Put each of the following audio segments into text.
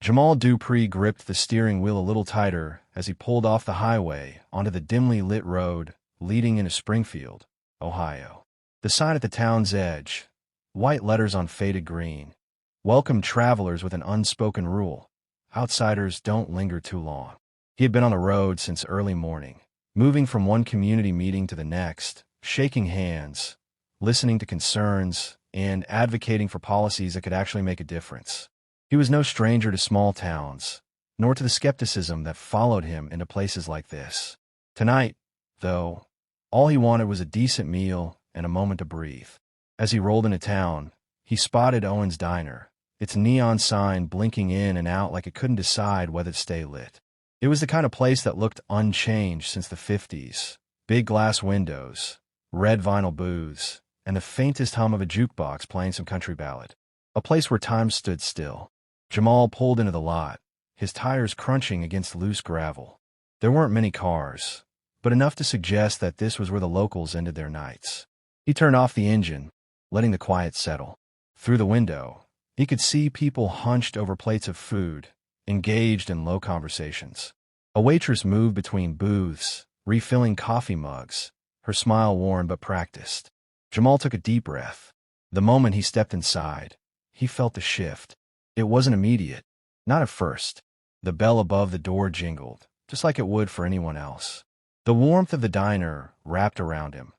Jamal Dupree gripped the steering wheel a little tighter as he pulled off the highway onto the dimly lit road leading into Springfield, Ohio. The sign at the town's edge, white letters on faded green, welcomed travelers with an unspoken rule: outsiders don't linger too long. He had been on the road since early morning, moving from one community meeting to the next, shaking hands, listening to concerns, and advocating for policies that could actually make a difference. He was no stranger to small towns, nor to the skepticism that followed him into places like this. Tonight, though, all he wanted was a decent meal and a moment to breathe. As he rolled into town, he spotted Owen's Diner, its neon sign blinking in and out like it couldn't decide whether to stay lit. It was the kind of place that looked unchanged since the 50s. Big glass windows, red vinyl booths, and the faintest hum of a jukebox playing some country ballad. A place where time stood still. Jamal pulled into the lot, his tires crunching against loose gravel. There weren't many cars, but enough to suggest that this was where the locals ended their nights. He turned off the engine, letting the quiet settle. Through the window, he could see people hunched over plates of food, engaged in low conversations. A waitress moved between booths, refilling coffee mugs, her smile worn but practiced. Jamal took a deep breath. The moment he stepped inside, he felt the shift. It wasn't immediate, not at first. The bell above the door jingled, just like it would for anyone else. The warmth of the diner wrapped around him,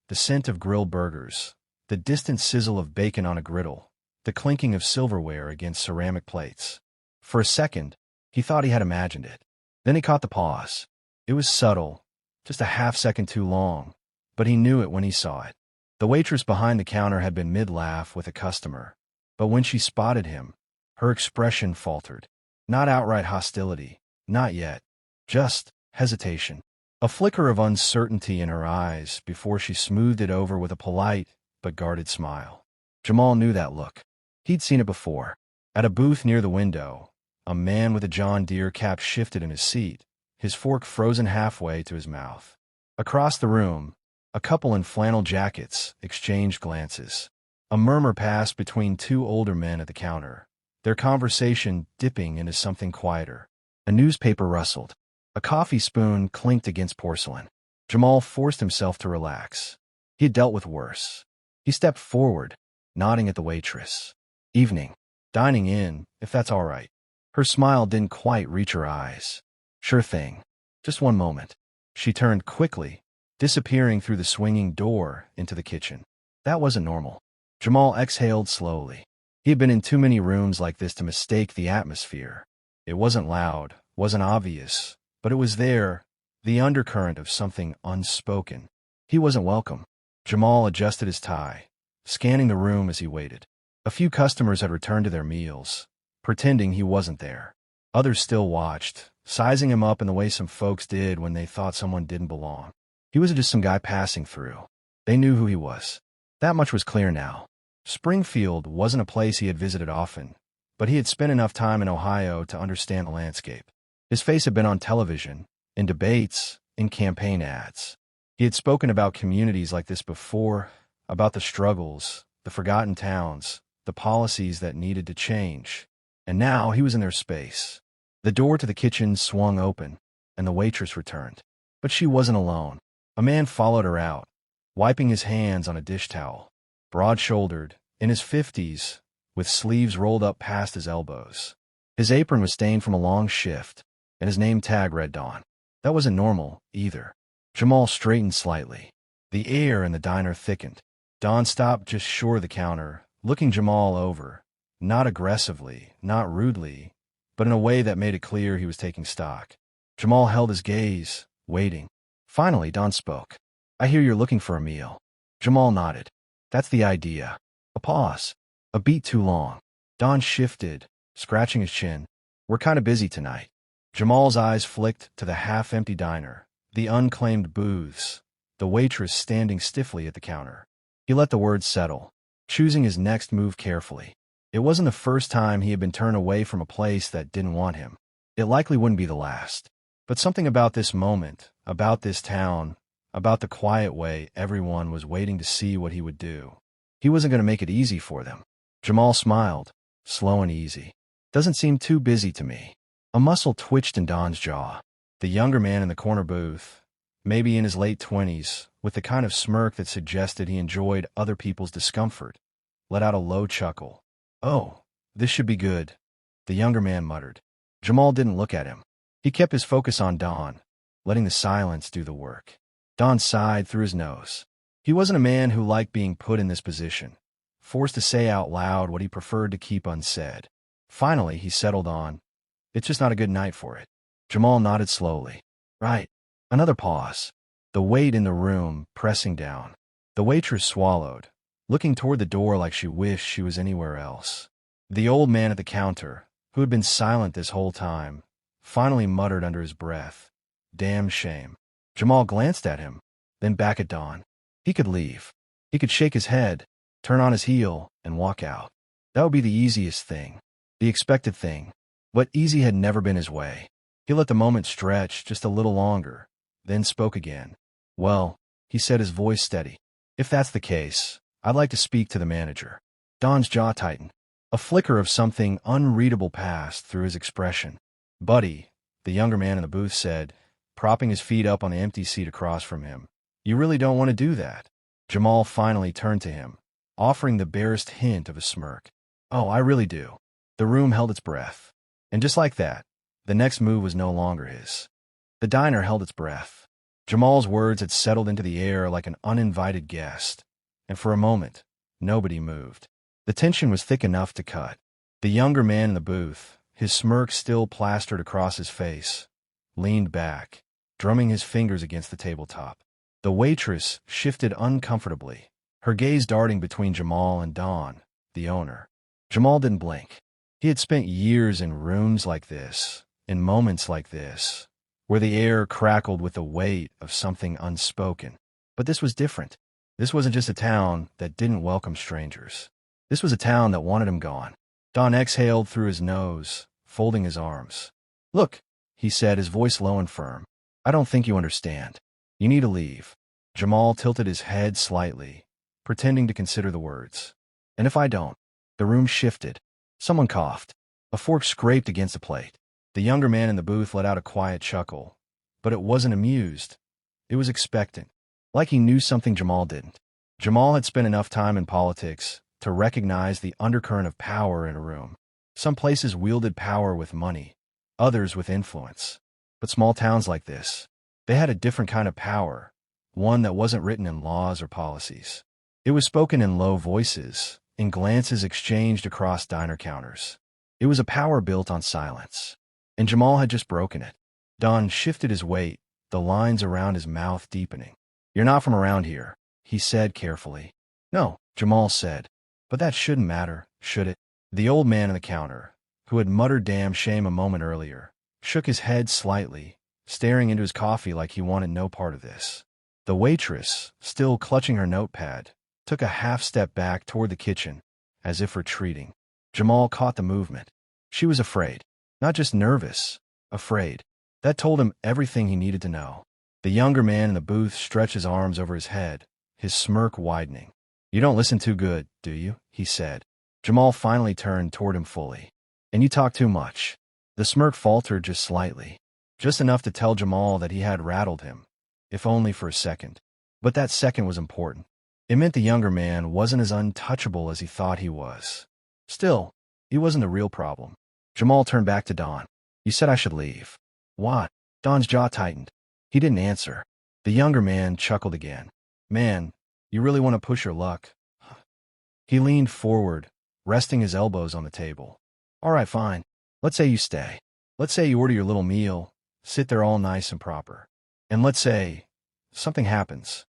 the scent of grilled burgers, the distant sizzle of bacon on a griddle, the clinking of silverware against ceramic plates. For a second, he thought he had imagined it. Then he caught the pause. It was subtle, just a half-second too long, but he knew it when he saw it. The waitress behind the counter had been mid-laugh with a customer, but when she spotted him, her expression faltered. Not outright hostility, not yet, just hesitation. A flicker of uncertainty in her eyes before she smoothed it over with a polite but guarded smile. Jamal knew that look. He'd seen it before. At a booth near the window, a man with a John Deere cap shifted in his seat, his fork frozen halfway to his mouth. Across the room, a couple in flannel jackets exchanged glances. A murmur passed between two older men at the counter, their conversation dipping into something quieter. A newspaper rustled. A coffee spoon clinked against porcelain. Jamal forced himself to relax. He had dealt with worse. He stepped forward, nodding at the waitress. "Evening. Dining in, if that's all right." Her smile didn't quite reach her eyes. "Sure thing. Just one moment." She turned quickly, disappearing through the swinging door into the kitchen. That wasn't normal. Jamal exhaled slowly. He had been in too many rooms like this to mistake the atmosphere. It wasn't loud, wasn't obvious, but it was there, the undercurrent of something unspoken. He wasn't welcome. Jamal adjusted his tie, scanning the room as he waited. A few customers had returned to their meals, pretending he wasn't there. Others still watched, sizing him up in the way some folks did when they thought someone didn't belong. He wasn't just some guy passing through. They knew who he was. That much was clear now. Springfield wasn't a place he had visited often, but he had spent enough time in Ohio to understand the landscape. His face had been on television, in debates, in campaign ads. He had spoken about communities like this before, about the struggles, the forgotten towns, the policies that needed to change. And now he was in their space. The door to the kitchen swung open, and the waitress returned. But she wasn't alone. A man followed her out, wiping his hands on a dish towel. Broad-shouldered, in his 50s, with sleeves rolled up past his elbows. His apron was stained from a long shift, and his name tag read Don. That wasn't normal, either. Jamal straightened slightly. The air in the diner thickened. Don stopped just short of the counter, looking Jamal over, not aggressively, not rudely, but in a way that made it clear he was taking stock. Jamal held his gaze, waiting. Finally, Don spoke. "I hear you're looking for a meal." Jamal nodded. "That's the idea." A pause. A beat too long. Don shifted, scratching his chin. "We're kind of busy tonight." Jamal's eyes flicked to the half-empty diner, the unclaimed booths, the waitress standing stiffly at the counter. He let the words settle, choosing his next move carefully. It wasn't the first time he had been turned away from a place that didn't want him. It likely wouldn't be the last. But something about this moment, about this town, about the quiet way everyone was waiting to see what he would do. He wasn't going to make it easy for them. Jamal smiled, slow and easy. Doesn't seem too busy to me. A muscle twitched in Don's jaw. The younger man in the corner booth, maybe in his late 20s, with the kind of smirk that suggested he enjoyed other people's discomfort, let out a low chuckle. "Oh, this should be good," the younger man muttered. Jamal didn't look at him. He kept his focus on Don, letting the silence do the work. Don sighed through his nose. He wasn't a man who liked being put in this position, forced to say out loud what he preferred to keep unsaid. Finally, he settled on, "It's just not a good night for it." Jamal nodded slowly. "Right." Another pause. The weight in the room pressing down. The waitress swallowed, looking toward the door like she wished she was anywhere else. The old man at the counter, who had been silent this whole time, finally muttered under his breath, "Damn shame." Jamal glanced at him, then back at Don. He could leave. He could shake his head, turn on his heel, and walk out. That would be the easiest thing, the expected thing. But easy had never been his way. He let the moment stretch just a little longer, then spoke again. "Well," he said, his voice steady, "if that's the case, I'd like to speak to the manager." Don's jaw tightened. A flicker of something unreadable passed through his expression. "Buddy," the younger man in the booth said, propping his feet up on the empty seat across from him, "you really don't want to do that." Jamal finally turned to him, offering the barest hint of a smirk. "Oh, I really do." The room held its breath. And just like that, the next move was no longer his. The diner held its breath. Jamal's words had settled into the air like an uninvited guest, and for a moment, nobody moved. The tension was thick enough to cut. The younger man in the booth, his smirk still plastered across his face, leaned back, drumming his fingers against the tabletop. The waitress shifted uncomfortably, her gaze darting between Jamal and Don, the owner. Jamal didn't blink. He had spent years in rooms like this, in moments like this, where the air crackled with the weight of something unspoken. But this was different. This wasn't just a town that didn't welcome strangers. This was a town that wanted him gone. Don exhaled through his nose, folding his arms. "Look," he said, his voice low and firm, "I don't think you understand. You need to leave." Jamal tilted his head slightly, pretending to consider the words. "And if I don't?" The room shifted. Someone coughed. A fork scraped against a plate. The younger man in the booth let out a quiet chuckle, but it wasn't amused. It was expectant, like he knew something Jamal didn't. Jamal had spent enough time in politics to recognize the undercurrent of power in a room. Some places wielded power with money, others with influence. But small towns like this, they had a different kind of power, one that wasn't written in laws or policies. It was spoken in low voices, in glances exchanged across diner counters. It was a power built on silence. And Jamal had just broken it. Don shifted his weight, the lines around his mouth deepening. "You're not from around here," he said carefully. "No," Jamal said. "But that shouldn't matter, should it?" The old man on the counter, who had muttered "damn shame" a moment earlier, shook his head slightly, staring into his coffee like he wanted no part of this. The waitress, still clutching her notepad, took a half step back toward the kitchen, as if retreating. Jamal caught the movement. She was afraid. Not just nervous, afraid. That told him everything he needed to know. The younger man in the booth stretched his arms over his head, his smirk widening. "You don't listen too good, do you?" he said. Jamal finally turned toward him fully. "And you talk too much." The smirk faltered just slightly, just enough to tell Jamal that he had rattled him, if only for a second. But that second was important. It meant the younger man wasn't as untouchable as he thought he was. Still, he wasn't the real problem. Jamal turned back to Don. "You said I should leave." "What?" Don's jaw tightened. He didn't answer. The younger man chuckled again. "Man, you really want to push your luck." He leaned forward, resting his elbows on the table. "All right, fine. Let's say you stay. Let's say you order your little meal, sit there all nice and proper. And let's say something happens."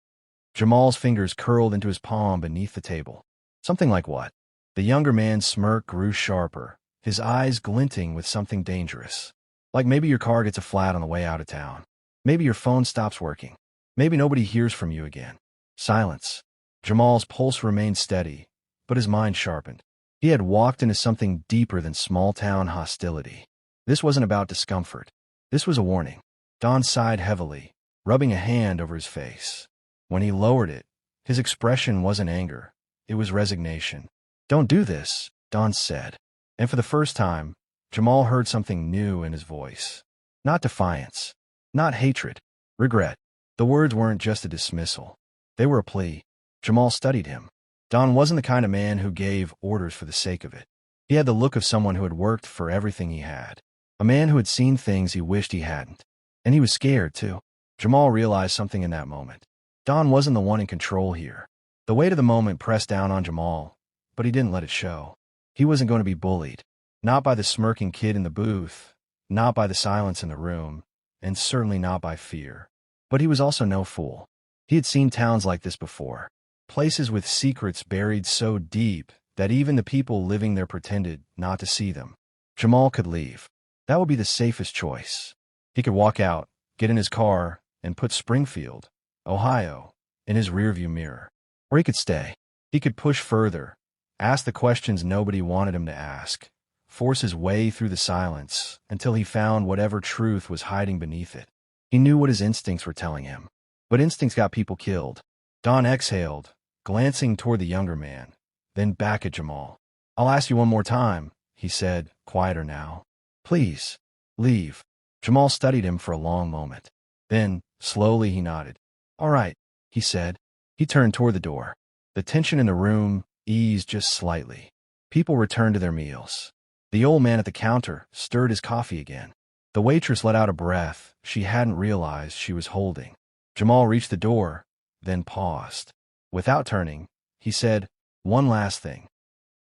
Jamal's fingers curled into his palm beneath the table. "Something like what?" The younger man's smirk grew sharper, his eyes glinting with something dangerous. "Like maybe your car gets a flat on the way out of town. Maybe your phone stops working. Maybe nobody hears from you again." Silence. Jamal's pulse remained steady, but his mind sharpened. He had walked into something deeper than small-town hostility. This wasn't about discomfort. This was a warning. Don sighed heavily, rubbing a hand over his face. When he lowered it, his expression wasn't anger. It was resignation. "Don't do this," Don said. And for the first time, Jamal heard something new in his voice. Not defiance. Not hatred. Regret. The words weren't just a dismissal. They were a plea. Jamal studied him. Don wasn't the kind of man who gave orders for the sake of it. He had the look of someone who had worked for everything he had. A man who had seen things he wished he hadn't. And he was scared, too. Jamal realized something in that moment. Don wasn't the one in control here. The weight of the moment pressed down on Jamal, but he didn't let it show. He wasn't going to be bullied. Not by the smirking kid in the booth, not by the silence in the room, and certainly not by fear. But he was also no fool. He had seen towns like this before. Places with secrets buried so deep that even the people living there pretended not to see them. Jamal could leave. That would be the safest choice. He could walk out, get in his car, and put Springfield, Ohio, in his rearview mirror. Or he could stay. He could push further, ask the questions nobody wanted him to ask, force his way through the silence until he found whatever truth was hiding beneath it. He knew what his instincts were telling him. But instincts got people killed. Don exhaled, glancing toward the younger man, then back at Jamal. "I'll ask you one more time," he said, quieter now. "Please, leave." Jamal studied him for a long moment. Then, slowly he nodded. "All right," he said. He turned toward the door. The tension in the room eased just slightly. People returned to their meals. The old man at the counter stirred his coffee again. The waitress let out a breath she hadn't realized she was holding. Jamal reached the door, then paused. Without turning, he said, "One last thing."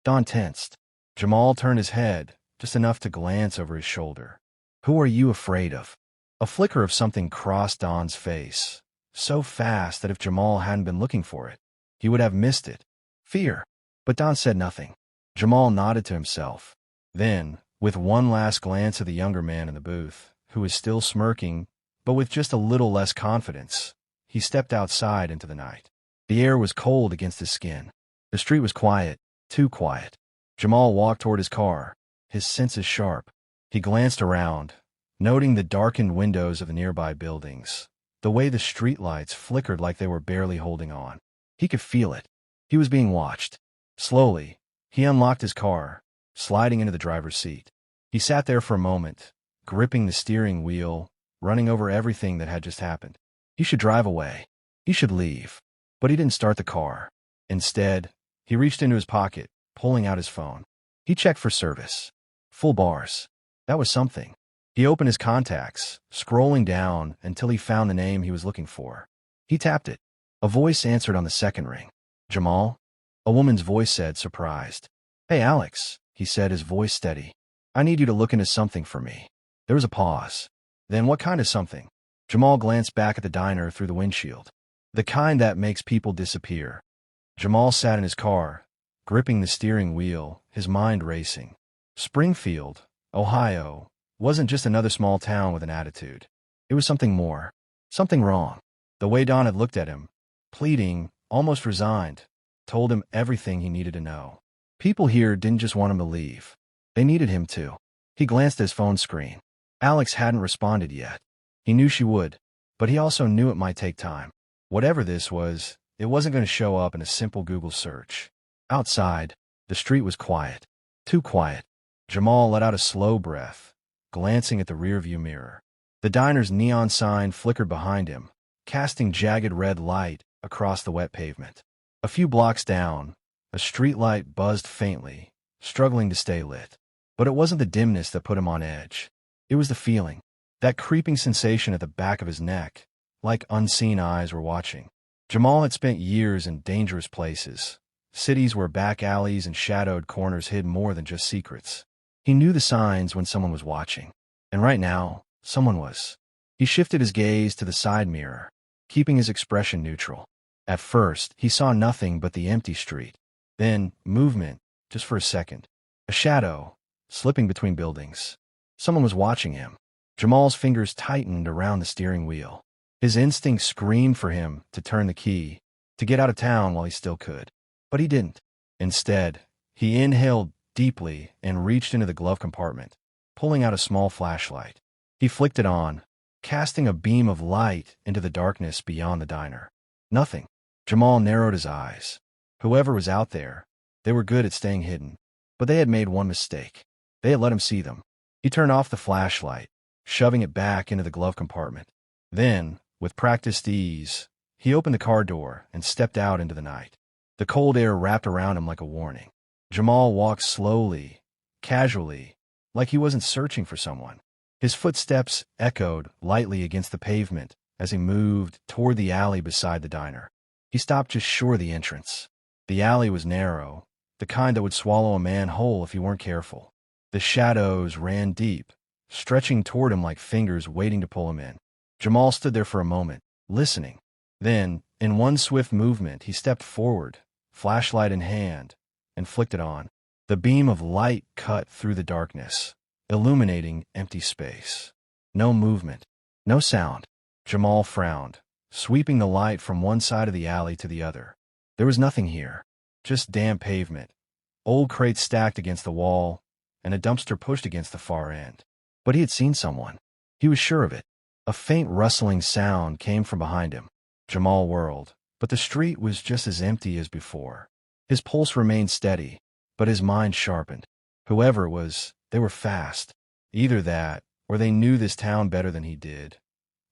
Don tensed. Jamal turned his head, just enough to glance over his shoulder. "Who are you afraid of?" A flicker of something crossed Don's face, so fast that if Jamal hadn't been looking for it, he would have missed it. Fear. But Don said nothing. Jamal nodded to himself. Then, with one last glance at the younger man in the booth, who was still smirking, but with just a little less confidence, he stepped outside into the night. The air was cold against his skin. The street was quiet, too quiet. Jamal walked toward his car, his senses sharp. He glanced around, noting the darkened windows of the nearby buildings, the way the streetlights flickered like they were barely holding on. He could feel it. He was being watched. Slowly, he unlocked his car, sliding into the driver's seat. He sat there for a moment, gripping the steering wheel, running over everything that had just happened. He should drive away. He should leave. But he didn't start the car. Instead, he reached into his pocket, pulling out his phone. He checked for service. Full bars. That was something. He opened his contacts, scrolling down until he found the name he was looking for. He tapped it. A voice answered on the second ring. "Jamal?" A woman's voice said, surprised. "Hey, Alex," he said, his voice steady. "I need you to look into something for me." There was a pause. "Then what kind of something?" Jamal glanced back at the diner through the windshield. "The kind that makes people disappear." Jamal sat in his car, gripping the steering wheel, his mind racing. Springfield, Ohio, wasn't just another small town with an attitude. It was something more. Something wrong. The way Don had looked at him, pleading, almost resigned, told him everything he needed to know. People here didn't just want him to leave. They needed him too. He glanced at his phone screen. Alex hadn't responded yet. He knew she would, but he also knew it might take time. Whatever this was, it wasn't going to show up in a simple Google search. Outside, the street was quiet. Too quiet. Jamal let out a slow breath, glancing at the rearview mirror. The diner's neon sign flickered behind him, casting jagged red light across the wet pavement. A few blocks down, a streetlight buzzed faintly, struggling to stay lit. But it wasn't the dimness that put him on edge. It was the feeling, that creeping sensation at the back of his neck, like unseen eyes were watching. Jamal had spent years in dangerous places, cities where back alleys and shadowed corners hid more than just secrets. He knew the signs when someone was watching. And right now, someone was. He shifted his gaze to the side mirror, keeping his expression neutral. At first, he saw nothing but the empty street. Then, movement, just for a second. A shadow, slipping between buildings. Someone was watching him. Jamal's fingers tightened around the steering wheel. His instinct screamed for him to turn the key, to get out of town while he still could. But he didn't. Instead, he inhaled deeply and reached into the glove compartment, pulling out a small flashlight. He flicked it on, casting a beam of light into the darkness beyond the diner. Nothing. Jamal narrowed his eyes. Whoever was out there, they were good at staying hidden. But they had made one mistake. They had let him see them. He turned off the flashlight, shoving it back into the glove compartment. Then, with practiced ease, he opened the car door and stepped out into the night. The cold air wrapped around him like a warning. Jamal walked slowly, casually, like he wasn't searching for someone. His footsteps echoed lightly against the pavement as he moved toward the alley beside the diner. He stopped just short of the entrance. The alley was narrow, the kind that would swallow a man whole if he weren't careful. The shadows ran deep, stretching toward him like fingers waiting to pull him in. Jamal stood there for a moment, listening. Then, in one swift movement, he stepped forward, flashlight in hand, and flicked it on. The beam of light cut through the darkness, illuminating empty space. No movement, no sound. Jamal frowned, sweeping the light from one side of the alley to the other. There was nothing here, just damp pavement, old crates stacked against the wall, and a dumpster pushed against the far end. But he had seen someone. He was sure of it. A faint rustling sound came from behind him. Jamal whirled, but the street was just as empty as before. His pulse remained steady, but his mind sharpened. Whoever it was, they were fast. Either that, or they knew this town better than he did.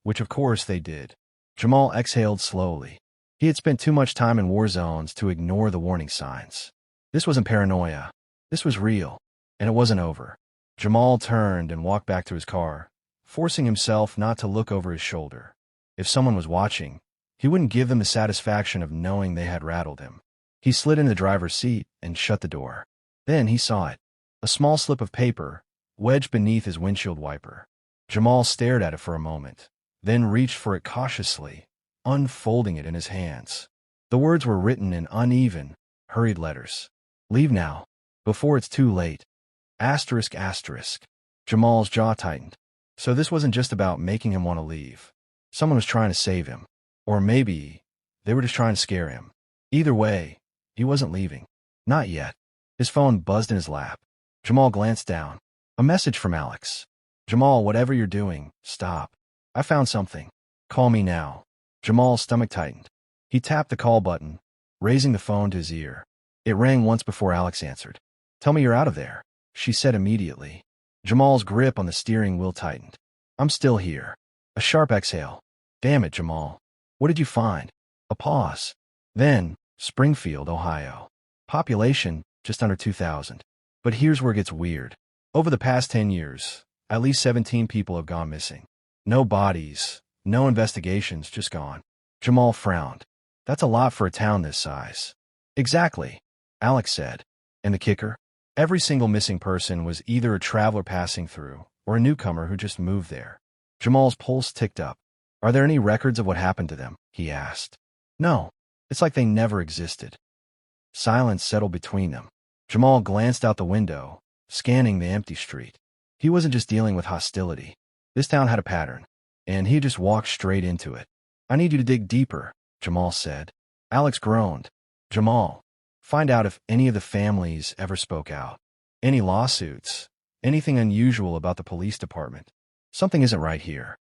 Which of course they did. Jamal exhaled slowly. He had spent too much time in war zones to ignore the warning signs. This wasn't paranoia. This was real. And it wasn't over. Jamal turned and walked back to his car, forcing himself not to look over his shoulder. If someone was watching, he wouldn't give them the satisfaction of knowing they had rattled him. He slid into the driver's seat and shut the door. Then he saw it. A small slip of paper, wedged beneath his windshield wiper. Jamal stared at it for a moment, then reached for it cautiously, unfolding it in his hands. The words were written in uneven, hurried letters. "Leave now, before it's too late. Asterisk asterisk." Jamal's jaw tightened. So this wasn't just about making him want to leave. Someone was trying to save him. Or maybe they were just trying to scare him. Either way, he wasn't leaving. Not yet. His phone buzzed in his lap. Jamal glanced down. A message from Alex. "Jamal, whatever you're doing, stop. I found something. Call me now." Jamal's stomach tightened. He tapped the call button, raising the phone to his ear. It rang once before Alex answered. "Tell me you're out of there," she said immediately. Jamal's grip on the steering wheel tightened. "I'm still here." A sharp exhale. "Damn it, Jamal. What did you find?" A pause. Then, Springfield, Ohio. Population, just under 2,000. But here's where it gets weird. Over the past 10 years, at least 17 people have gone missing. No bodies, no investigations, just gone. Jamal frowned. That's a lot for a town this size. "Exactly," Alex said. And the kicker? Every single missing person was either a traveler passing through or a newcomer who just moved there. Jamal's pulse ticked up. "Are there any records of what happened to them?" he asked. "No. It's like they never existed." Silence settled between them. Jamal glanced out the window, scanning the empty street. He wasn't just dealing with hostility. This town had a pattern, and he just walked straight into it. "I need you to dig deeper," Jamal said. Alex groaned. "Jamal, find out if any of the families ever spoke out. Any lawsuits, anything unusual about the police department. Something isn't right here."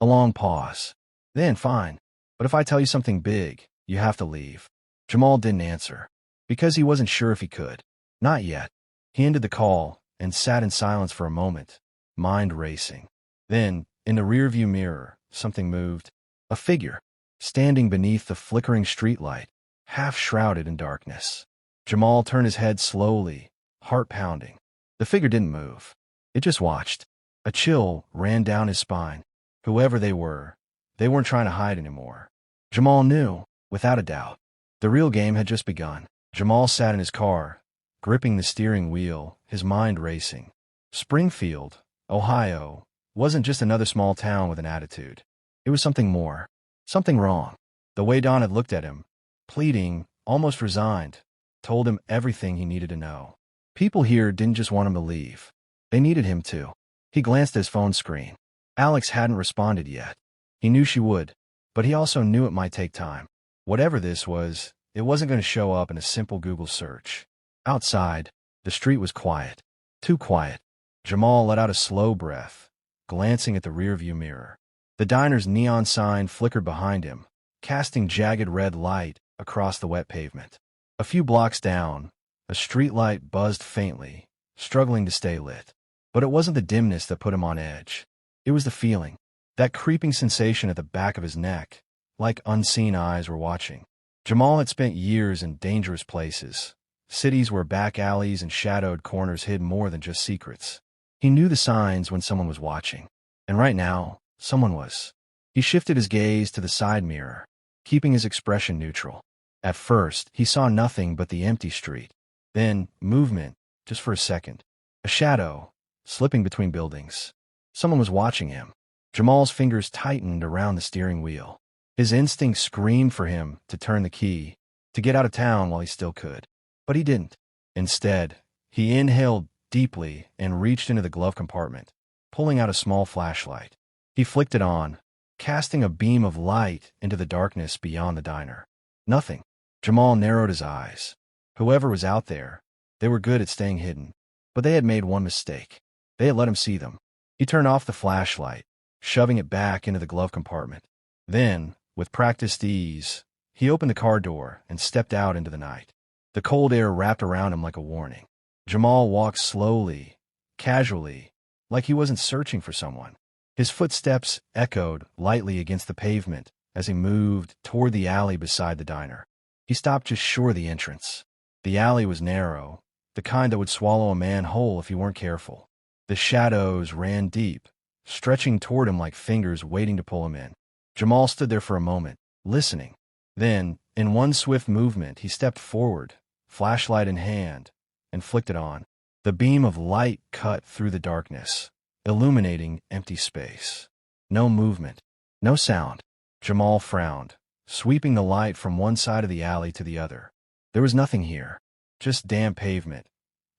A long pause. "Then, fine. But if I tell you something big, you have to leave." Jamal didn't answer, because he wasn't sure if he could. Not yet. He ended the call and sat in silence for a moment, mind racing. Then, in the rearview mirror, something moved. A figure, standing beneath the flickering streetlight, half shrouded in darkness. Jamal turned his head slowly, heart pounding. The figure didn't move. It just watched. A chill ran down his spine. Whoever they weren't trying to hide anymore. Jamal knew, without a doubt. The real game had just begun. Jamal sat in his car, gripping the steering wheel, his mind racing. Springfield, Ohio, wasn't just another small town with an attitude. It was something more. Something wrong. The way Don had looked at him, pleading, almost resigned, told him everything he needed to know. People here didn't just want him to leave. They needed him too. He glanced at his phone screen. Alex hadn't responded yet. He knew she would, but he also knew it might take time. Whatever this was, it wasn't going to show up in a simple Google search. Outside, the street was quiet. Too quiet. Jamal let out a slow breath, glancing at the rearview mirror. The diner's neon sign flickered behind him, casting jagged red light across the wet pavement. A few blocks down, a streetlight buzzed faintly, struggling to stay lit. But it wasn't the dimness that put him on edge. It was the feeling, that creeping sensation at the back of his neck, like unseen eyes were watching. Jamal had spent years in dangerous places, cities where back alleys and shadowed corners hid more than just secrets. He knew the signs when someone was watching. And right now, someone was. He shifted his gaze to the side mirror, keeping his expression neutral. At first, he saw nothing but the empty street. Then, movement, just for a second. A shadow, slipping between buildings. Someone was watching him. Jamal's fingers tightened around the steering wheel. His instinct screamed for him to turn the key, to get out of town while he still could. But he didn't. Instead, he inhaled deeply and reached into the glove compartment, pulling out a small flashlight. He flicked it on, casting a beam of light into the darkness beyond the diner. Nothing. Jamal narrowed his eyes. Whoever was out there, they were good at staying hidden. But they had made one mistake. They had let him see them. He turned off the flashlight, shoving it back into the glove compartment. Then, with practiced ease, he opened the car door and stepped out into the night. The cold air wrapped around him like a warning. Jamal walked slowly, casually, like he wasn't searching for someone. His footsteps echoed lightly against the pavement as he moved toward the alley beside the diner. He stopped just short of the entrance. The alley was narrow, the kind that would swallow a man whole if he weren't careful. The shadows ran deep, stretching toward him like fingers waiting to pull him in. Jamal stood there for a moment, listening. Then, in one swift movement, he stepped forward, flashlight in hand, and flicked it on. The beam of light cut through the darkness, illuminating empty space. No movement, no sound. Jamal frowned, sweeping the light from one side of the alley to the other. There was nothing here, just damp pavement,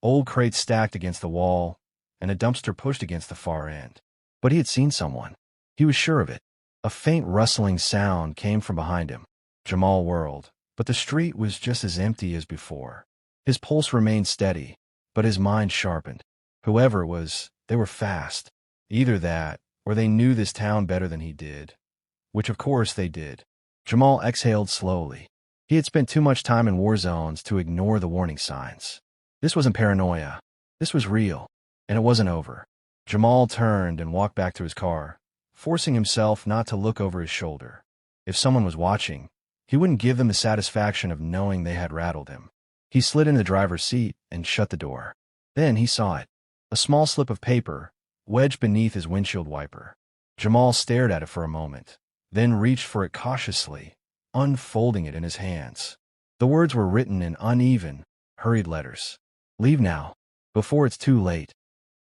old crates stacked against the wall, and a dumpster pushed against the far end. But he had seen someone. He was sure of it. A faint rustling sound came from behind him. Jamal whirled, but the street was just as empty as before. His pulse remained steady, but his mind sharpened. Whoever it was, they were fast. Either that, or they knew this town better than he did. Which of course they did. Jamal exhaled slowly. He had spent too much time in war zones to ignore the warning signs. This wasn't paranoia. This was real. And it wasn't over. Jamal turned and walked back to his car, forcing himself not to look over his shoulder. If someone was watching, he wouldn't give them the satisfaction of knowing they had rattled him. He slid into the driver's seat and shut the door. Then he saw it. A small slip of paper, wedged beneath his windshield wiper. Jamal stared at it for a moment, then reached for it cautiously, unfolding it in his hands. The words were written in uneven, hurried letters. Leave now, before it's too late.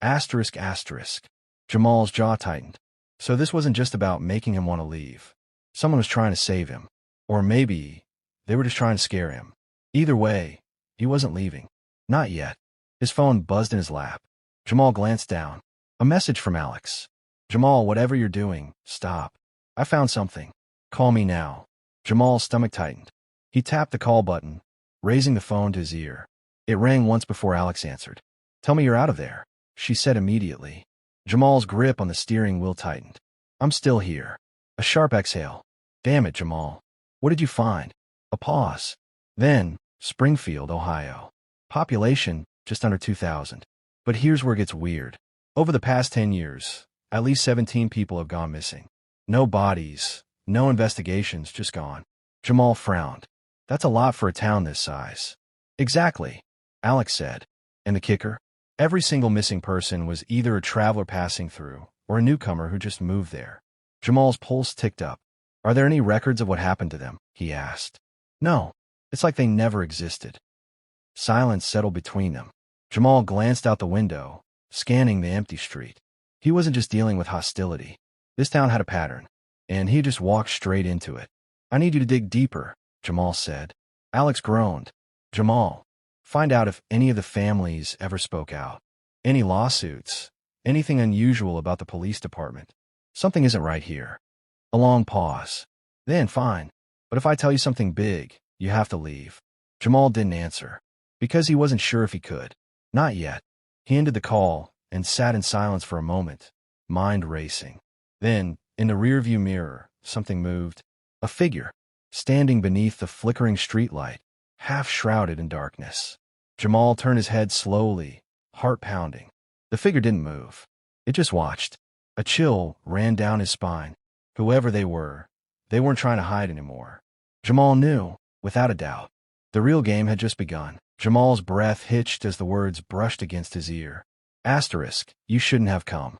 Asterisk asterisk. Jamal's jaw tightened. So this wasn't just about making him want to leave. Someone was trying to save him. Or maybe they were just trying to scare him. Either way, he wasn't leaving. Not yet. His phone buzzed in his lap. Jamal glanced down. A message from Alex. Jamal, whatever you're doing, stop. I found something. Call me now. Jamal's stomach tightened. He tapped the call button, raising the phone to his ear. It rang once before Alex answered. Tell me you're out of there, she said immediately. Jamal's grip on the steering wheel tightened. I'm still here. A sharp exhale. Damn it, Jamal. What did you find? A pause. Then, Springfield, Ohio. Population, just under 2,000. But here's where it gets weird. Over the past 10 years, at least 17 people have gone missing. No bodies, no investigations, just gone. Jamal frowned. That's a lot for a town this size. Exactly, Alex said. And the kicker? Every single missing person was either a traveler passing through or a newcomer who just moved there. Jamal's pulse ticked up. Are there any records of what happened to them? He asked. No. It's like they never existed. Silence settled between them. Jamal glanced out the window, scanning the empty street. He wasn't just dealing with hostility. This town had a pattern, and he just walked straight into it. I need you to dig deeper, Jamal said. Alex groaned. Jamal, find out if any of the families ever spoke out. Any lawsuits, anything unusual about the police department. Something isn't right here. A long pause. Then, fine. But if I tell you something big, you have to leave. Jamal didn't answer, because he wasn't sure if he could. Not yet. He ended the call and sat in silence for a moment, mind racing. Then, in the rearview mirror, something moved. A figure, standing beneath the flickering streetlight, half shrouded in darkness. Jamal turned his head slowly, heart pounding. The figure didn't move. It just watched. A chill ran down his spine. Whoever they weren't trying to hide anymore. Jamal knew, without a doubt. The real game had just begun. Jamal's breath hitched as the words brushed against his ear. Asterisk, you shouldn't have come.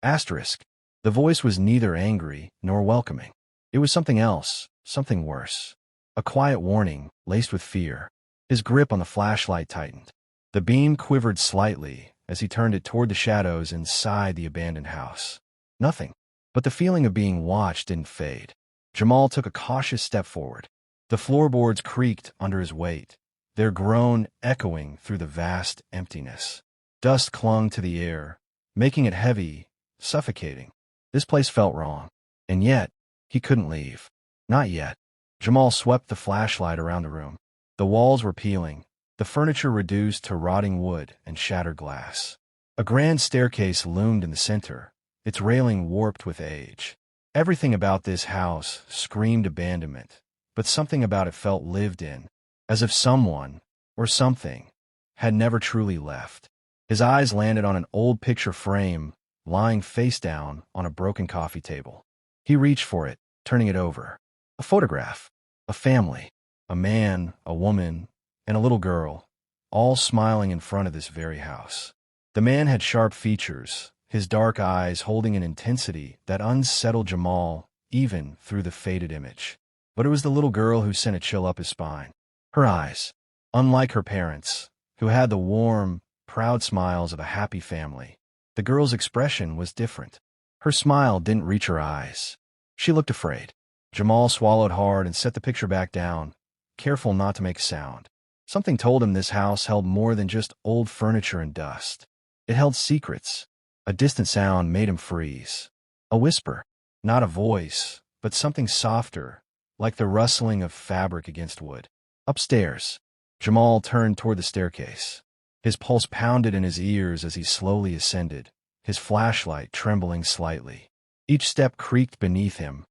Asterisk. The voice was neither angry nor welcoming. It was something else, something worse. A quiet warning, laced with fear. His grip on the flashlight tightened. The beam quivered slightly as he turned it toward the shadows inside the abandoned house. Nothing. But the feeling of being watched didn't fade. Jamal took a cautious step forward. The floorboards creaked under his weight, their groan echoing through the vast emptiness. Dust clung to the air, making it heavy, suffocating. This place felt wrong. And yet, he couldn't leave. Not yet. Jamal swept the flashlight around the room. The walls were peeling, the furniture reduced to rotting wood and shattered glass. A grand staircase loomed in the center, its railing warped with age. Everything about this house screamed abandonment, but something about it felt lived in, as if someone, or something, had never truly left. His eyes landed on an old picture frame lying face down on a broken coffee table. He reached for it, turning it over. A photograph. A family. A man, a woman, and a little girl, all smiling in front of this very house. The man had sharp features, his dark eyes holding an intensity that unsettled Jamal even through the faded image. But it was the little girl who sent a chill up his spine. Her eyes, unlike her parents, who had the warm, proud smiles of a happy family. The girl's expression was different. Her smile didn't reach her eyes. She looked afraid. Jamal swallowed hard and set the picture back down, careful not to make a sound. Something told him this house held more than just old furniture and dust. It held secrets. A distant sound made him freeze. A whisper. Not a voice, but something softer, like the rustling of fabric against wood. Upstairs. Jamal turned toward the staircase. His pulse pounded in his ears as he slowly ascended, his flashlight trembling slightly. Each step creaked beneath him,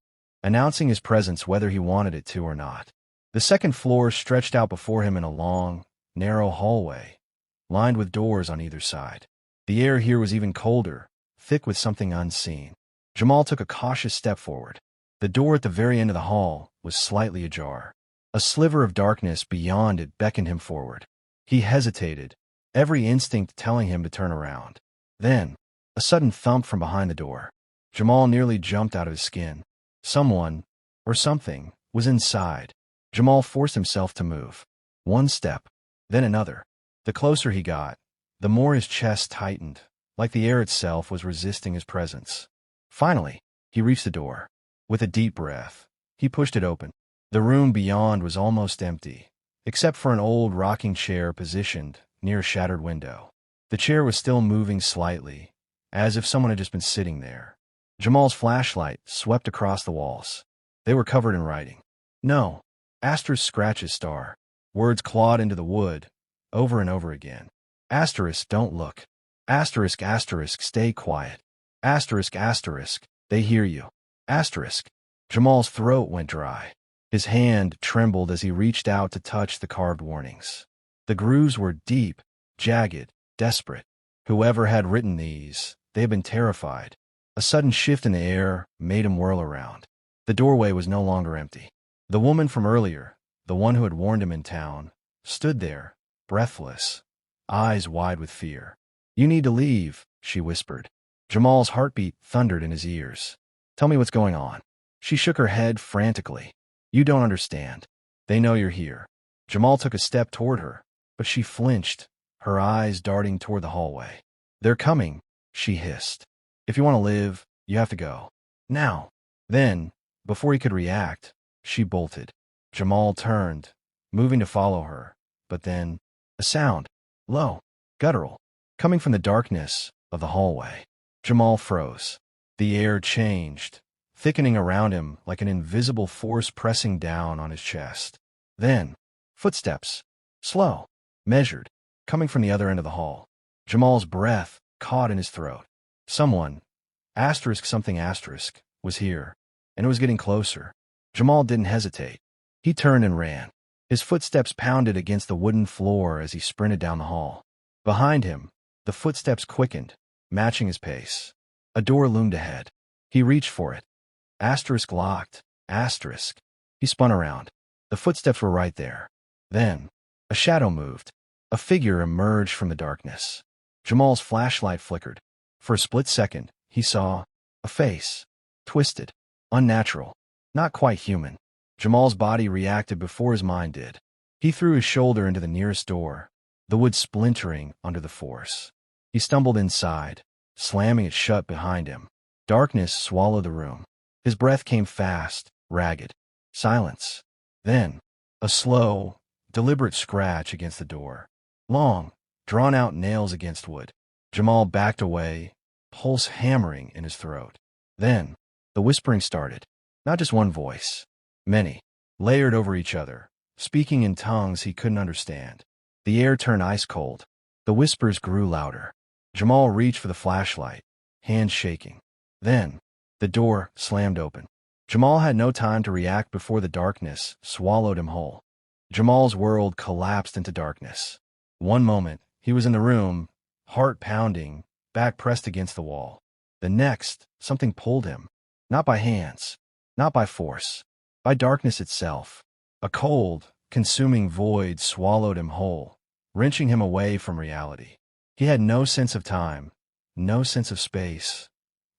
announcing his presence whether he wanted it to or not. The second floor stretched out before him in a long, narrow hallway, lined with doors on either side. The air here was even colder, thick with something unseen. Jamal took a cautious step forward. The door at the very end of the hall was slightly ajar. A sliver of darkness beyond it beckoned him forward. He hesitated, every instinct telling him to turn around. Then, a sudden thump from behind the door. Jamal nearly jumped out of his skin. Someone, or something, was inside. Jamal forced himself to move. One step, then another. The closer he got, the more his chest tightened, like the air itself was resisting his presence. Finally, he reached the door. With a deep breath, he pushed it open. The room beyond was almost empty, except for an old rocking chair positioned near a shattered window. The chair was still moving slightly, as if someone had just been sitting there. Jamal's flashlight swept across the walls. They were covered in writing. No. Asterisk scratches star. Words clawed into the wood, over and over again. Asterisk, don't look. Asterisk, asterisk, stay quiet. Asterisk, asterisk, they hear you. Asterisk. Jamal's throat went dry. His hand trembled as he reached out to touch the carved warnings. The grooves were deep, jagged, desperate. Whoever had written these, they had been terrified. A sudden shift in the air made him whirl around. The doorway was no longer empty. The woman from earlier, the one who had warned him in town, stood there, breathless, eyes wide with fear. You need to leave, she whispered. Jamal's heartbeat thundered in his ears. Tell me what's going on. She shook her head frantically. You don't understand. They know you're here. Jamal took a step toward her, but she flinched, her eyes darting toward the hallway. They're coming, she hissed. If you want to live, you have to go. Now. Then, before he could react, she bolted. Jamal turned, moving to follow her, but then, a sound, low, guttural, coming from the darkness of the hallway. Jamal froze. The air changed, thickening around him like an invisible force pressing down on his chest. Then, footsteps, slow, measured, coming from the other end of the hall. Jamal's breath caught in his throat. Someone, asterisk something asterisk, was here, and it was getting closer. Jamal didn't hesitate. He turned and ran. His footsteps pounded against the wooden floor as he sprinted down the hall. Behind him, the footsteps quickened, matching his pace. A door loomed ahead. He reached for it. Asterisk locked. Asterisk. He spun around. The footsteps were right there. Then, a shadow moved. A figure emerged from the darkness. Jamal's flashlight flickered. For a split second, he saw a face. Twisted. Unnatural. Not quite human. Jamal's body reacted before his mind did. He threw his shoulder into the nearest door, the wood splintering under the force. He stumbled inside, slamming it shut behind him. Darkness swallowed the room. His breath came fast, ragged. Silence. Then, a slow, deliberate scratch against the door. Long, drawn-out nails against wood. Jamal backed away, pulse hammering in his throat. Then, the whispering started. Not just one voice. Many, layered over each other, speaking in tongues he couldn't understand. The air turned ice cold. The whispers grew louder. Jamal reached for the flashlight, hands shaking. Then, the door slammed open. Jamal had no time to react before the darkness swallowed him whole. Jamal's world collapsed into darkness. One moment, he was in the room, heart pounding, back pressed against the wall. The next, something pulled him. Not by hands, not by force, by darkness itself. A cold, consuming void swallowed him whole, wrenching him away from reality. He had no sense of time, no sense of space,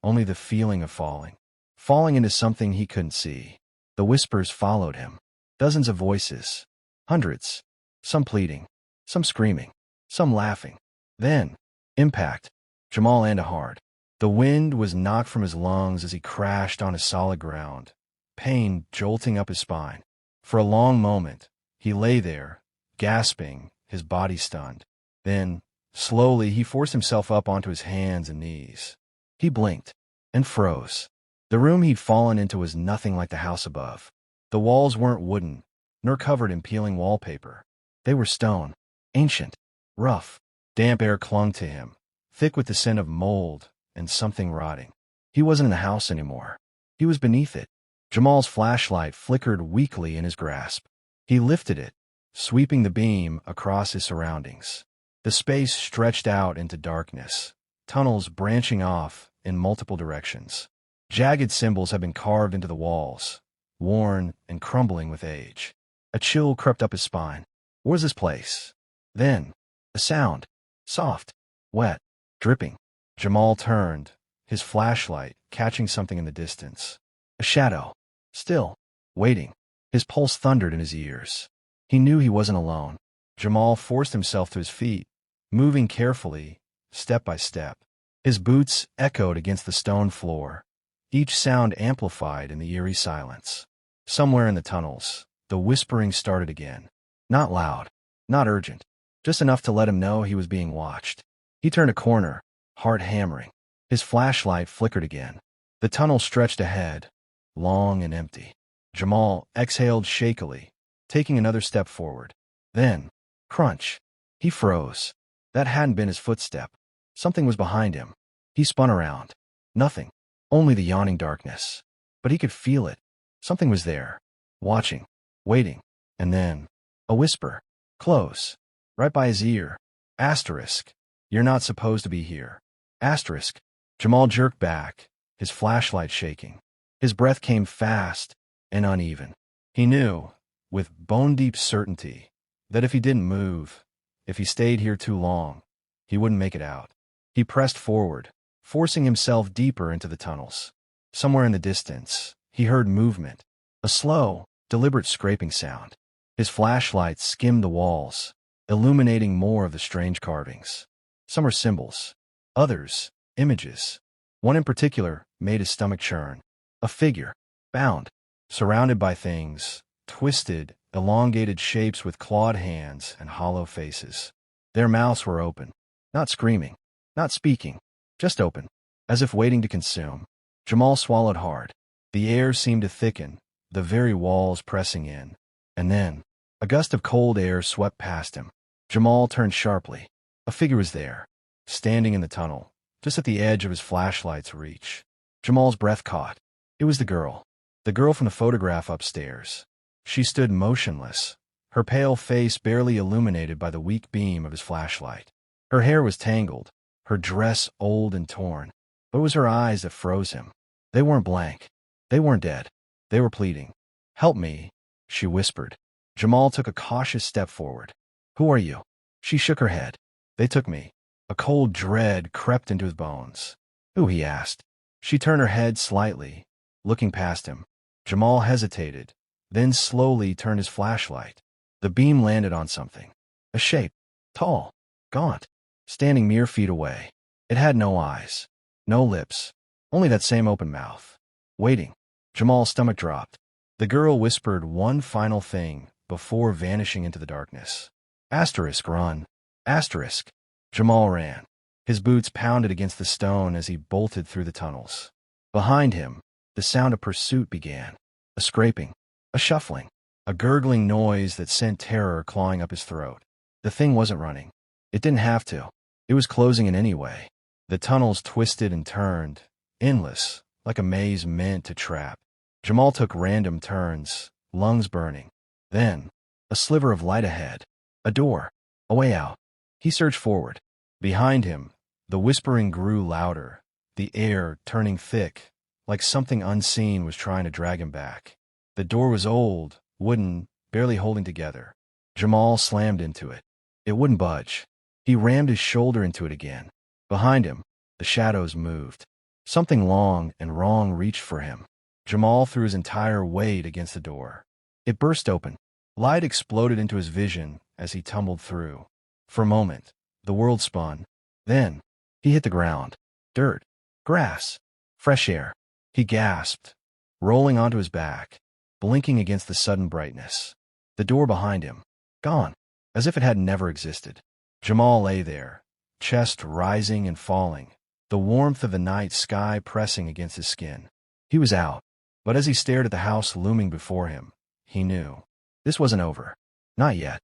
only the feeling of falling. Falling into something he couldn't see. The whispers followed him. Dozens of voices. Hundreds. Some pleading. Some screaming. Some laughing. Then, impact. Jamal landed hard. The wind was knocked from his lungs as he crashed onto solid ground, pain jolting up his spine. For a long moment, he lay there, gasping, his body stunned. Then, slowly, he forced himself up onto his hands and knees. He blinked and froze. The room he'd fallen into was nothing like the house above. The walls weren't wooden, nor covered in peeling wallpaper. They were stone, ancient, rough. Damp air clung to him, thick with the scent of mold and something rotting. He wasn't in the house anymore. He was beneath it. Jamal's flashlight flickered weakly in his grasp. He lifted it, sweeping the beam across his surroundings. The space stretched out into darkness, tunnels branching off in multiple directions. Jagged symbols had been carved into the walls, worn and crumbling with age. A chill crept up his spine. What was this place? Then, a sound. Soft, wet, dripping. Jamal turned, his flashlight catching something in the distance. A shadow. Still, waiting. His pulse thundered in his ears. He knew he wasn't alone. Jamal forced himself to his feet, moving carefully, step by step. His boots echoed against the stone floor, each sound amplified in the eerie silence. Somewhere in the tunnels, the whispering started again. Not loud, not urgent, just enough to let him know he was being watched. He turned a corner, heart hammering. His flashlight flickered again. The tunnel stretched ahead, long and empty. Jamal exhaled shakily, taking another step forward. Then, crunch. He froze. That hadn't been his footstep. Something was behind him. He spun around. Nothing. Only the yawning darkness. But he could feel it. Something was there. Watching. Waiting. And then, a whisper. Close. Right by his ear. Asterisk. You're not supposed to be here. Asterisk. Jamal jerked back, his flashlight shaking. His breath came fast and uneven. He knew, with bone-deep certainty, that if he didn't move, if he stayed here too long, he wouldn't make it out. He pressed forward, forcing himself deeper into the tunnels. Somewhere in the distance, he heard movement, a slow, deliberate scraping sound. His flashlight skimmed the walls, illuminating more of the strange carvings. Some were symbols, others, images. One in particular made his stomach churn. A figure, bound, surrounded by things, twisted, elongated shapes with clawed hands and hollow faces. Their mouths were open, not screaming, not speaking, just open, as if waiting to consume. Jamal swallowed hard. The air seemed to thicken, the very walls pressing in. And then, a gust of cold air swept past him. Jamal turned sharply. A figure was there, standing in the tunnel, just at the edge of his flashlight's reach. Jamal's breath caught. It was the girl from the photograph upstairs. She stood motionless, her pale face barely illuminated by the weak beam of his flashlight. Her hair was tangled, her dress old and torn. But it was her eyes that froze him. They weren't blank. They weren't dead. They were pleading. "Help me," she whispered. Jamal took a cautious step forward. "Who are you?" She shook her head. "They took me." A cold dread crept into his bones. "Who?" he asked. She turned her head slightly, looking past him. Jamal hesitated, then slowly turned his flashlight. The beam landed on something. A shape. Tall. Gaunt. Standing mere feet away. It had no eyes. No lips. Only that same open mouth. Waiting. Jamal's stomach dropped. The girl whispered one final thing before vanishing into the darkness. Asterisk, run. Asterisk. Jamal ran. His boots pounded against the stone as he bolted through the tunnels. Behind him, the sound of pursuit began. A scraping. A shuffling. A gurgling noise that sent terror clawing up his throat. The thing wasn't running. It didn't have to. It was closing in any way. The tunnels twisted and turned, endless, like a maze meant to trap. Jamal took random turns, lungs burning. Then, a sliver of light ahead. A door. A way out. He surged forward. Behind him, the whispering grew louder, the air turning thick, like something unseen was trying to drag him back. The door was old, wooden, barely holding together. Jamal slammed into it. It wouldn't budge. He rammed his shoulder into it again. Behind him, the shadows moved. Something long and wrong reached for him. Jamal threw his entire weight against the door. It burst open. Light exploded into his vision as he tumbled through. For a moment, the world spun. Then, he hit the ground. Dirt. Grass. Fresh air. He gasped, rolling onto his back, blinking against the sudden brightness. The door behind him. Gone. As if it had never existed. Jamal lay there, chest rising and falling, the warmth of the night sky pressing against his skin. He was out, but as he stared at the house looming before him, he knew. This wasn't over. Not yet.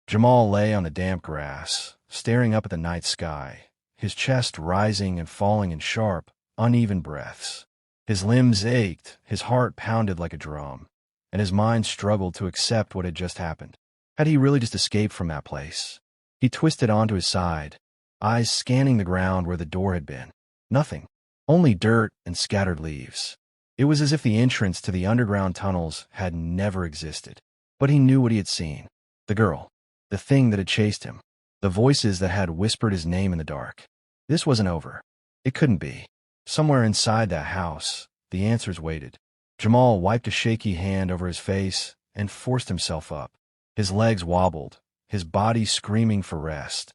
Jamal lay on the damp grass, staring up at the night sky, his chest rising and falling in sharp, uneven breaths. His limbs ached, his heart pounded like a drum, and his mind struggled to accept what had just happened. Had he really just escaped from that place? He twisted onto his side, eyes scanning the ground where the door had been. Nothing. Only dirt and scattered leaves. It was as if the entrance to the underground tunnels had never existed. But he knew what he had seen. The girl. The thing that had chased him. The voices that had whispered his name in the dark. This wasn't over. It couldn't be. Somewhere inside that house, the answers waited. Jamal wiped a shaky hand over his face and forced himself up. His legs wobbled, his body screaming for rest.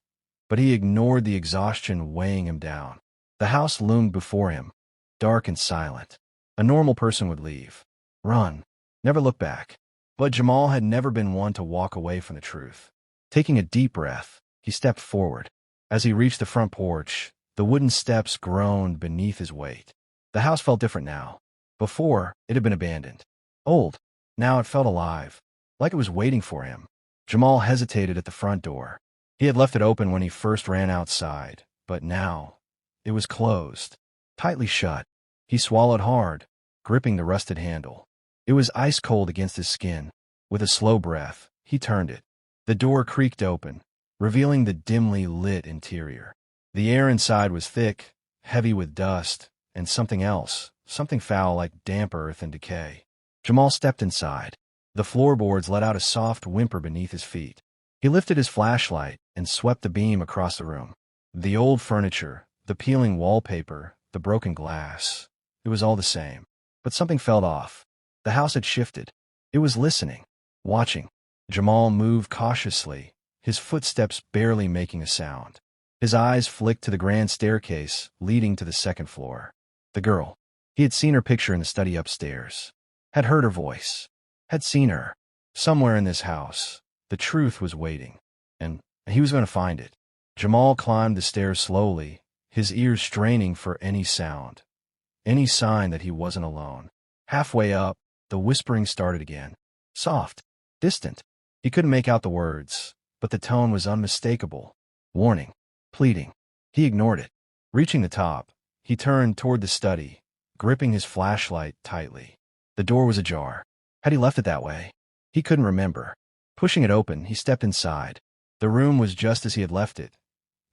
But he ignored the exhaustion weighing him down. The house loomed before him, dark and silent. A normal person would leave. Run. Never look back. But Jamal had never been one to walk away from the truth. Taking a deep breath, he stepped forward. As he reached the front porch, the wooden steps groaned beneath his weight. The house felt different now. Before, it had been abandoned. Old. Now it felt alive, like it was waiting for him. Jamal hesitated at the front door. He had left it open when he first ran outside, but now, it was closed, tightly shut. He swallowed hard, gripping the rusted handle. It was ice cold against his skin. With a slow breath, he turned it. The door creaked open, revealing the dimly lit interior. The air inside was thick, heavy with dust, and something else, something foul like damp earth and decay. Jamal stepped inside. The floorboards let out a soft whimper beneath his feet. He lifted his flashlight and swept the beam across the room. The old furniture, the peeling wallpaper, the broken glass. It was all the same. But something felt off. The house had shifted. It was listening, watching. Jamal moved cautiously, his footsteps barely making a sound. His eyes flicked to the grand staircase leading to the second floor. The girl. He had seen her picture in the study upstairs. Had heard her voice. Had seen her. Somewhere in this house, the truth was waiting. And he was going to find it. Jamal climbed the stairs slowly, his ears straining for any sound. Any sign that he wasn't alone. Halfway up, the whispering started again. Soft. Distant. He couldn't make out the words, but the tone was unmistakable. Warning. Pleading. He ignored it. Reaching the top, he turned toward the study, gripping his flashlight tightly. The door was ajar. Had he left it that way? He couldn't remember. Pushing it open, he stepped inside. The room was just as he had left it.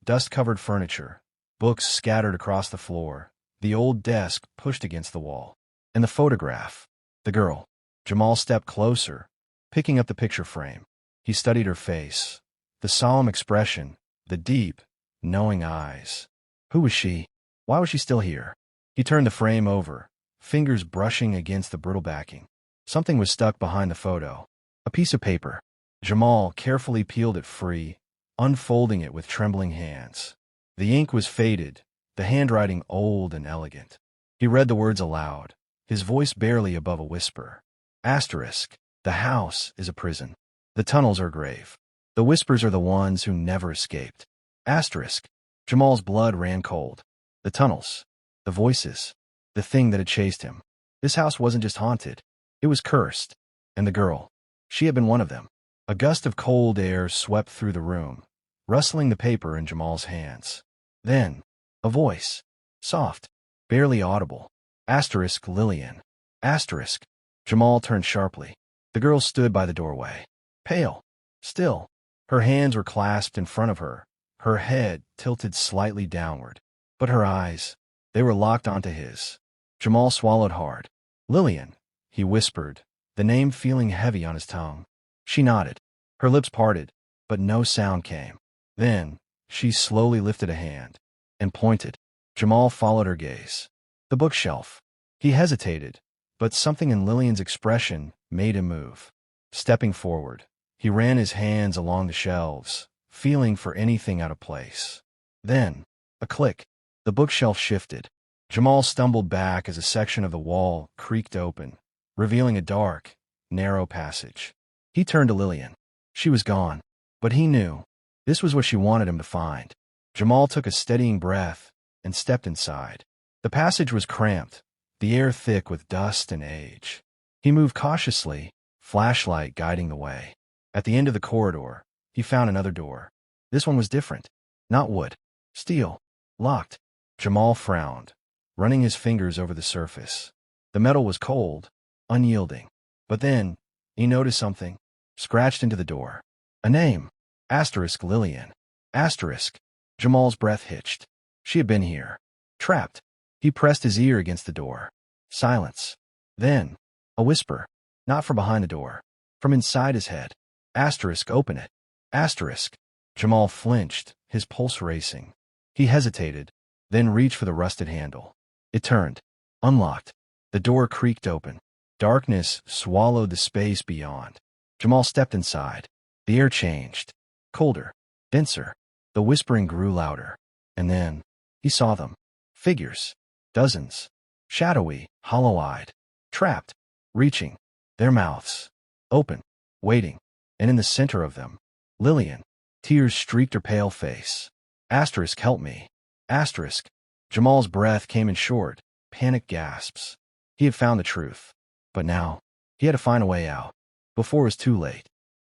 Dust-covered furniture, books scattered across the floor, the old desk pushed against the wall. And the photograph. The girl. Jamal stepped closer, picking up the picture frame. He studied her face. The solemn expression, the deep, knowing eyes. Who was she? Why was she still here? He turned the frame over, fingers brushing against the brittle backing. Something was stuck behind the photo. A piece of paper. Jamal carefully peeled it free, unfolding it with trembling hands. The ink was faded, the handwriting old and elegant. He read the words aloud, his voice barely above a whisper. Asterisk. The house is a prison. The tunnels are a grave. The whispers are the ones who never escaped. Asterisk. Jamal's blood ran cold. The tunnels. The voices. The thing that had chased him. This house wasn't just haunted. It was cursed. And the girl. She had been one of them. A gust of cold air swept through the room, rustling the paper in Jamal's hands. Then, a voice. Soft. Barely audible. Asterisk Lillian. Asterisk. Jamal turned sharply. The girl stood by the doorway. Pale. Still. Her hands were clasped in front of her, her head tilted slightly downward. But her eyes, they were locked onto his. Jamal swallowed hard. Lillian, he whispered, the name feeling heavy on his tongue. She nodded. Her lips parted, but no sound came. Then, she slowly lifted a hand and pointed. Jamal followed her gaze. The bookshelf. He hesitated, but something in Lillian's expression made him move. Stepping forward, he ran his hands along the shelves, feeling for anything out of place. Then, a click. The bookshelf shifted. Jamal stumbled back as a section of the wall creaked open, revealing a dark, narrow passage. He turned to Lillian. She was gone, but he knew this was what she wanted him to find. Jamal took a steadying breath and stepped inside. The passage was cramped, the air thick with dust and age. He moved cautiously, flashlight guiding the way. At the end of the corridor, he found another door. This one was different. Not wood. Steel. Locked. Jamal frowned, running his fingers over the surface. The metal was cold, unyielding. But then, he noticed something. Scratched into the door. A name. Asterisk Lillian. Asterisk. Jamal's breath hitched. She had been here. Trapped. He pressed his ear against the door. Silence. Then, a whisper. Not from behind the door. From inside his head. Asterisk, open it. Asterisk. Jamal flinched, his pulse racing. He hesitated, then reached for the rusted handle. It turned. Unlocked. The door creaked open. Darkness swallowed the space beyond. Jamal stepped inside. The air changed. Colder. Denser. The whispering grew louder. And then, he saw them. Figures. Dozens. Shadowy, hollow-eyed. Trapped. Reaching. Their mouths. Open. Waiting. And in the center of them, Lillian. Tears streaked her pale face. Asterisk, help me. Asterisk. Jamal's breath came in short, panicked gasps. He had found the truth. But now, he had to find a way out. Before it was too late.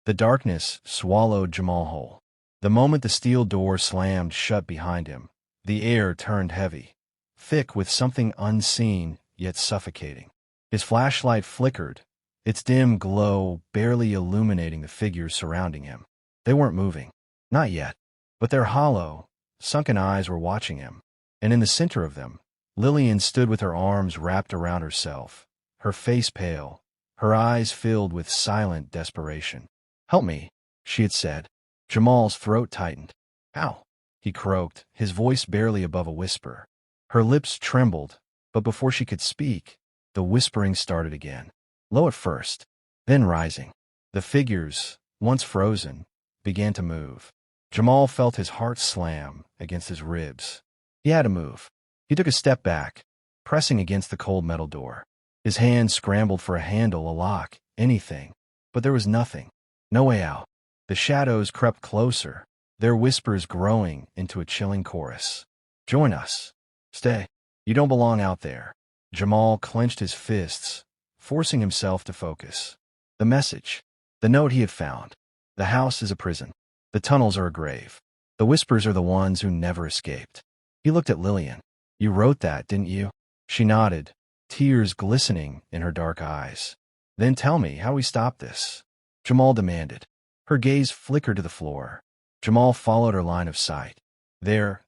The darkness swallowed Jamal whole. The moment the steel door slammed shut behind him, the air turned heavy, thick with something unseen yet suffocating. His flashlight flickered, its dim glow barely illuminating the figures surrounding him. They weren't moving. Not yet. But their hollow, sunken eyes were watching him. And in the center of them, Lillian stood with her arms wrapped around herself, her face pale, her eyes filled with silent desperation. Help me, she had said. Jamal's throat tightened. Ow, he croaked, his voice barely above a whisper. Her lips trembled, but before she could speak, the whispering started again. Low at first, then rising. The figures, once frozen, began to move. Jamal felt his heart slam against his ribs. He had to move. He took a step back, pressing against the cold metal door. His hand scrambled for a handle, a lock, anything. But there was nothing. No way out. The shadows crept closer, their whispers growing into a chilling chorus. Join us. Stay. You don't belong out there. Jamal clenched his fists, forcing himself to focus. The message. The note he had found. The house is a prison. The tunnels are a grave. The whispers are the ones who never escaped. He looked at Lillian. You wrote that, didn't you? She nodded, tears glistening in her dark eyes. Then tell me how we stop this. Jamal demanded. Her gaze flickered to the floor. Jamal followed her line of sight. There,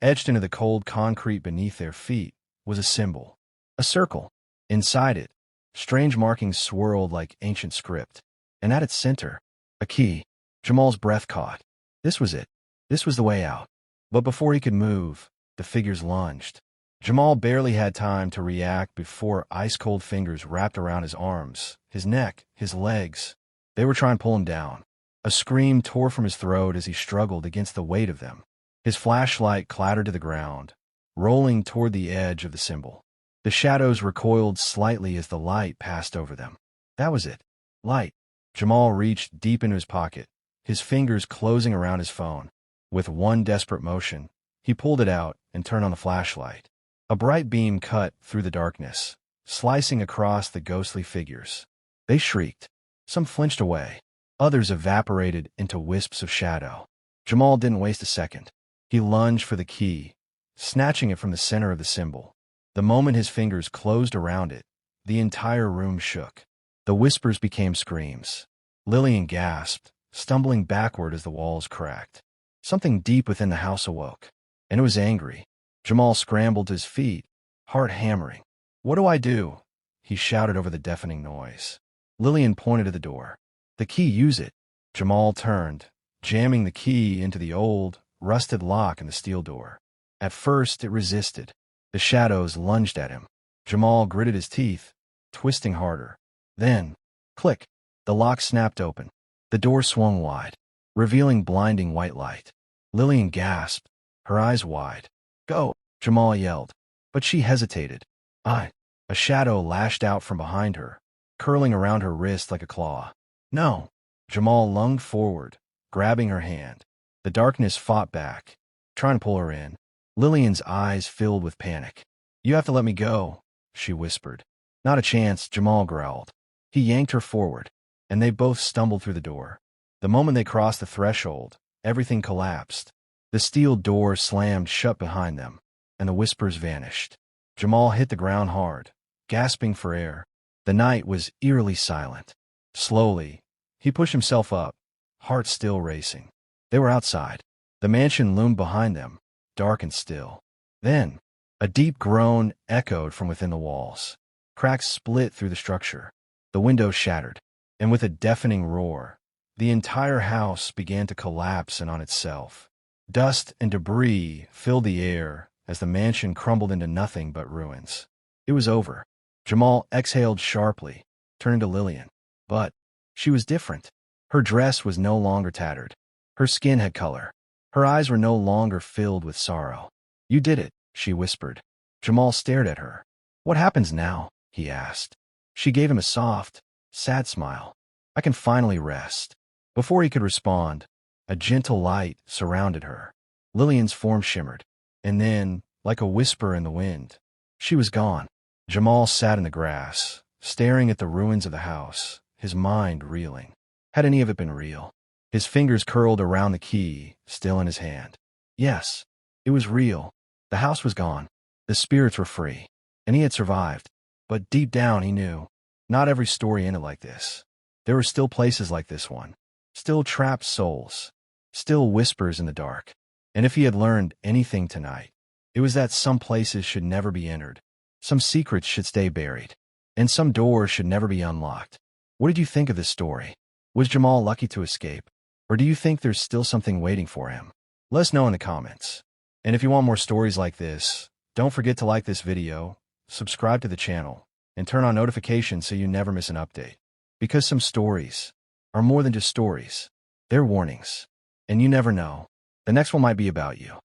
Etched into the cold concrete beneath their feet was a symbol. A circle. Inside it, strange markings swirled like ancient script. And at its center, a key. Jamal's breath caught. This was it. This was the way out. But before he could move, the figures lunged. Jamal barely had time to react before ice-cold fingers wrapped around his arms, his neck, his legs. They were trying to pull him down. A scream tore from his throat as he struggled against the weight of them. His flashlight clattered to the ground, rolling toward the edge of the symbol. The shadows recoiled slightly as the light passed over them. That was it. Light. Jamal reached deep into his pocket, his fingers closing around his phone. With one desperate motion, he pulled it out and turned on the flashlight. A bright beam cut through the darkness, slicing across the ghostly figures. They shrieked. Some flinched away. Others evaporated into wisps of shadow. Jamal didn't waste a second. He lunged for the key, snatching it from the center of the symbol. The moment his fingers closed around it, the entire room shook. The whispers became screams. Lillian gasped, stumbling backward as the walls cracked. Something deep within the house awoke, and it was angry. Jamal scrambled to his feet, heart hammering. "What do I do?" he shouted over the deafening noise. Lillian pointed to the door. "The key, use it." Jamal turned, jamming the key into the old, rusted lock in the steel door. At first, it resisted. The shadows lunged at him. Jamal gritted his teeth, twisting harder. Then, click, the lock snapped open. The door swung wide, revealing blinding white light. Lillian gasped, her eyes wide. "Go," Jamal yelled. But she hesitated. A shadow lashed out from behind her, curling around her wrist like a claw. "No." Jamal lunged forward, grabbing her hand. The darkness fought back, trying to pull her in. Lillian's eyes filled with panic. "You have to let me go," she whispered. "Not a chance," Jamal growled. He yanked her forward, and they both stumbled through the door. The moment they crossed the threshold, everything collapsed. The steel door slammed shut behind them, and the whispers vanished. Jamal hit the ground hard, gasping for air. The night was eerily silent. Slowly, he pushed himself up, heart still racing. They were outside. The mansion loomed behind them, dark and still. Then, a deep groan echoed from within the walls. Cracks split through the structure. The windows shattered, and with a deafening roar, the entire house began to collapse in on itself. Dust and debris filled the air as the mansion crumbled into nothing but ruins. It was over. Jamal exhaled sharply, turning to Lillian. But she was different. Her dress was no longer tattered. Her skin had color. Her eyes were no longer filled with sorrow. "You did it," she whispered. Jamal stared at her. "What happens now?" he asked. She gave him a soft, sad smile. "I can finally rest." Before he could respond, a gentle light surrounded her. Lillian's form shimmered, and then, like a whisper in the wind, she was gone. Jamal sat in the grass, staring at the ruins of the house, his mind reeling. Had any of it been real? His fingers curled around the key, still in his hand. Yes, it was real. The house was gone. The spirits were free, and he had survived. But deep down he knew, not every story ended like this. There were still places like this one. Still trapped souls. Still whispers in the dark. And if he had learned anything tonight, it was that some places should never be entered. Some secrets should stay buried. And some doors should never be unlocked. What did you think of this story? Was Jamal lucky to escape? Or do you think there's still something waiting for him? Let us know in the comments. And if you want more stories like this, don't forget to like this video, subscribe to the channel, and turn on notifications so you never miss an update. Because some stories are more than just stories. They're warnings. And you never know. The next one might be about you.